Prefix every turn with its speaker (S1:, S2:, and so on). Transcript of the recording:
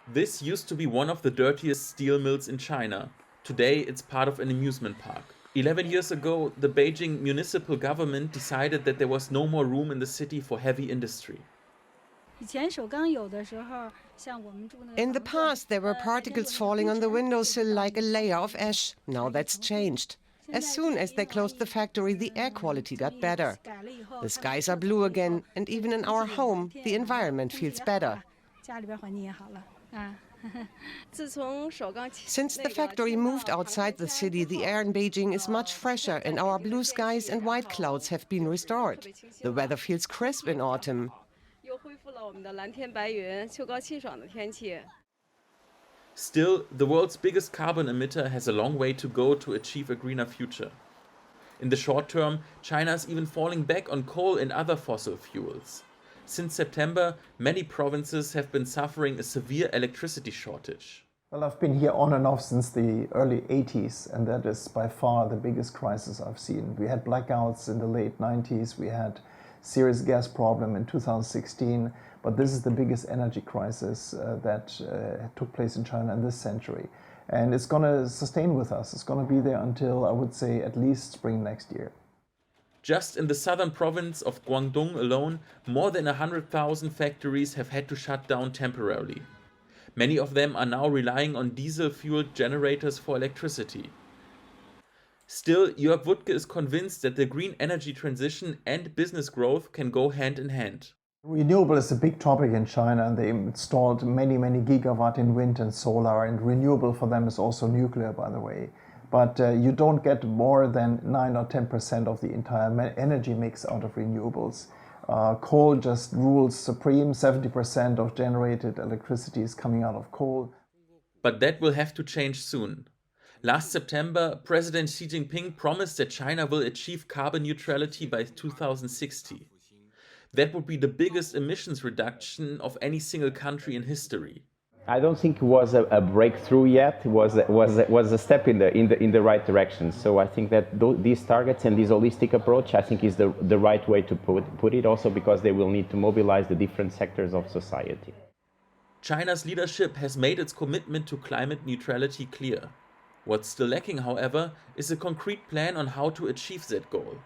S1: This used to be one of the dirtiest steel mills in China. Today it's part of an amusement park. 11 years ago, the Beijing municipal government decided that there was no more room in the city for heavy industry.
S2: In the past, there were particles falling on the windowsill like a layer of ash. Now that's changed. As soon as they closed the factory, the air quality got better. The skies are blue again, and even in our home, the environment feels better. Since the factory moved outside the city, the air in Beijing is much fresher, and our blue skies and white clouds have been restored. The weather feels crisp in autumn.
S1: Still, the world's biggest carbon emitter has a long way to go to achieve a greener future. In the short term, China is even falling back on coal and other fossil fuels. Since September, many provinces have been suffering a severe electricity shortage.
S3: Well, I've been here on and off since the early 80s, and that is by far the biggest crisis I've seen. We had blackouts in the late 90s, we had serious gas problem in 2016, but this is the biggest energy crisis that took place in China in this century. And it's going to sustain with us. It's going to be there until, I would say, at least spring next year.
S1: Just in the southern province of Guangdong alone, more than 100,000 factories have had to shut down temporarily. Many of them are now relying on diesel-fueled generators for electricity. Still, Jörg Wuttke is convinced that the green energy transition and business growth can go hand in hand.
S3: Renewable is a big topic in China, and they installed many gigawatt in wind and solar, and renewable for them is also nuclear, by the way. But you don't get more than 9 or 10% of the entire energy mix out of renewables. Coal just rules supreme. 70% of generated electricity is coming out of coal.
S1: But that will have to change soon. Last September, President Xi Jinping promised that China will achieve carbon neutrality by 2060. That would be the biggest emissions reduction of any single country in history.
S4: I don't think it was a breakthrough yet. It was a step in the right direction. So I think that these targets and this holistic approach, I think, is the right way to put it. Also because they will need to mobilize the different sectors of society.
S1: China's leadership has made its commitment to climate neutrality clear. What's still lacking, however, is a concrete plan on how to achieve that goal.